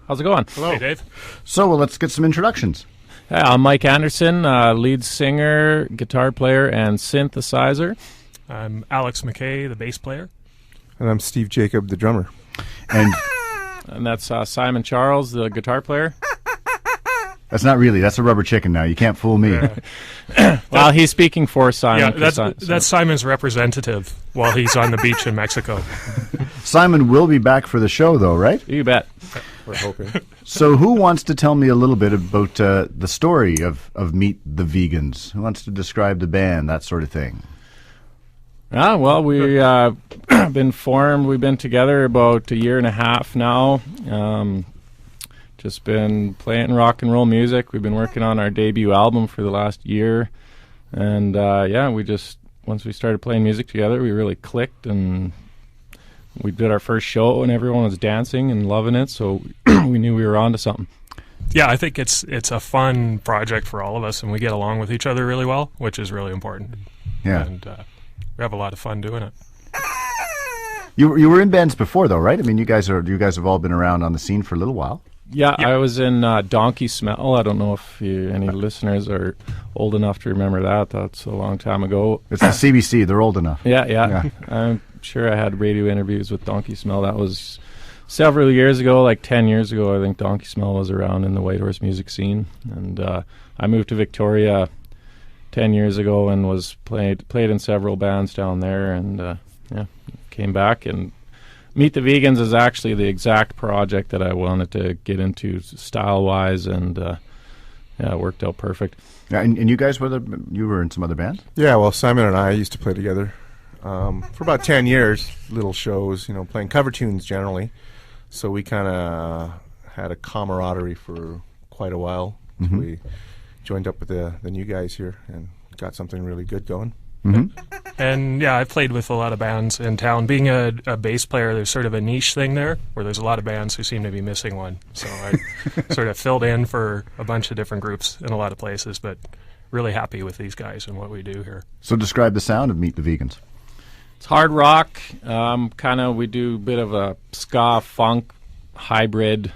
How's it going? Hello. Hey, Dave. So let's get some introductions. I'm Mike Anderson, lead singer, guitar player, and synthesizer. I'm Alex McKay, the bass player. And I'm Steve Jacob, the drummer. And that's Simon Charles, the guitar player. That's not really. That's a rubber chicken now. You can't fool me. Well, he's speaking for Simon. Yeah, that's Simon's representative while he's on the beach in Mexico. Simon will be back for the show, though, right? You bet. We're hoping. So who wants to tell me a little bit about the story of Meet the Vegans? Who wants to describe the band, that sort of thing? Well, we've been formed. We've been together about a year and a half now. Just been playing rock and roll music. We've been working on our debut album for the last year. And, once we started playing music together, we really clicked, and we did our first show, and everyone was dancing and loving it, so we knew we were onto something. Yeah, I think it's a fun project for all of us, and we get along with each other really well, which is really important. Yeah. And we have a lot of fun doing it. You were in bands before, though, right? I mean, you guys have all been around on the scene for a little while. Yeah, yep. I was in Donkey Smell. I don't know if any listeners are old enough to remember that. That's a long time ago. It's the CBC. They're old enough. Yeah. I'm sure I had radio interviews with Donkey Smell. That was several years ago, like 10 years ago. I think Donkey Smell was around in the Whitehorse music scene. And I moved to Victoria 10 years ago and was played in several bands down there. And came back, and Meet the Vegans is actually the exact project that I wanted to get into style-wise, and it worked out perfect. Yeah, and you guys were in some other bands? Yeah, well, Simon and I used to play together for about 10 years, little shows, playing cover tunes generally. So we kind of had a camaraderie for quite a while. Mm-hmm. So we joined up with the new guys here and got something really good going. Mm-hmm. And yeah, I've played with a lot of bands in town. Being a bass player, there's sort of a niche thing there where there's a lot of bands who seem to be missing one. So I sort of filled in for a bunch of different groups in a lot of places, but really happy with these guys and what we do here. So describe the sound of Meet the Vegans. It's hard rock. We do a bit of a ska funk hybrid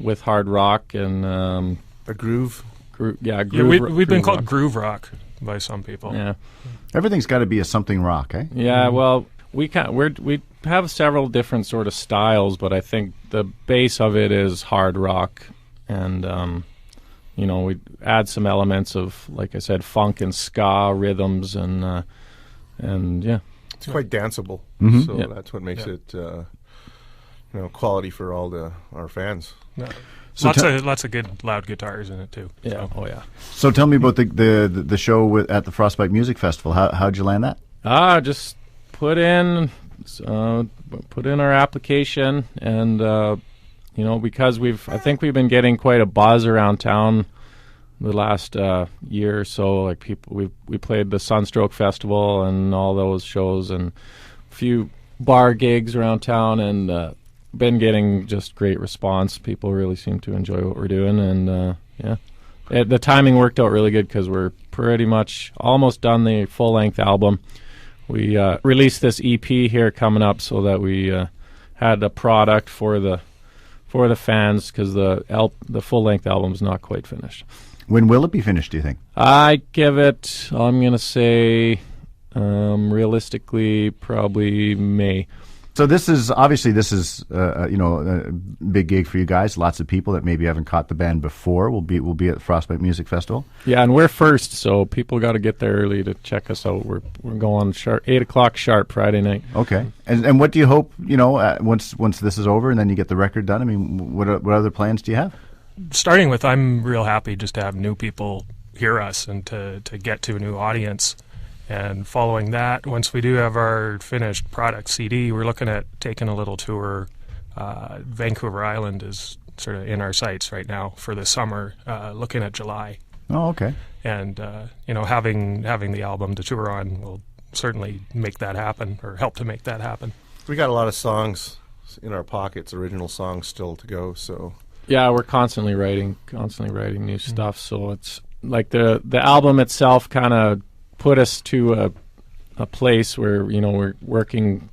with hard rock and a groove. We've been called groove rock by some people. Yeah. Everything's got to be a something rock, eh? Yeah, well, we have several different sort of styles, but I think the base of it is hard rock, and we add some elements of, like I said, funk and ska rhythms, and yeah, it's quite danceable. Mm-hmm. So that's what makes it quality for all our fans. Yeah. So lots of good loud guitars in it too. Yeah. So. Oh yeah. So tell me about the show at the Frostbite Music Festival. How'd you land that? Just put in our application, and because I think we've been getting quite a buzz around town the last year or so. Like people, we played the Sunstroke Festival and all those shows, and a few bar gigs around town, and been getting just great response. People really seem to enjoy what we're doing, and the timing worked out really good because we're pretty much almost done the full-length album. We released this EP here coming up so that we had a product for the fans, because the full-length album's not quite finished. When will it be finished, do you think? I give it, I'm going to say, realistically, probably May. So this is a big gig for you guys. Lots of people that maybe haven't caught the band before will be at the Frostbite Music Festival. Yeah, and we're first, so people got to get there early to check us out. We're going sharp 8 o'clock sharp Friday night. Okay, and what do you hope? Once this is over and then you get the record done. I mean, what other plans do you have? Starting with, I'm real happy just to have new people hear us and to get to a new audience. And following that, once we do have our finished product CD, we're looking at taking a little tour. Vancouver Island is sort of in our sights right now for the summer, looking at July. Oh, okay. And, having the album to tour on will certainly make that happen, or help to make that happen. We got a lot of songs in our pockets, original songs still to go, so... Yeah, we're constantly writing new stuff, so it's like the album itself kind of put us to a place where we're working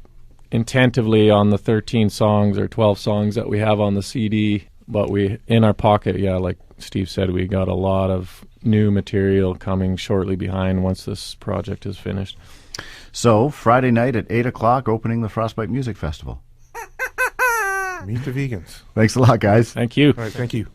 intentively on the 13 songs or 12 songs that we have on the CD, but we in our pocket, yeah, like Steve said, we got a lot of new material coming shortly behind once this project is finished. So Friday night at 8 o'clock, opening the Frostbite Music Festival. Meet the Vegans. Thanks a lot, guys. Thank you. All right, thank you.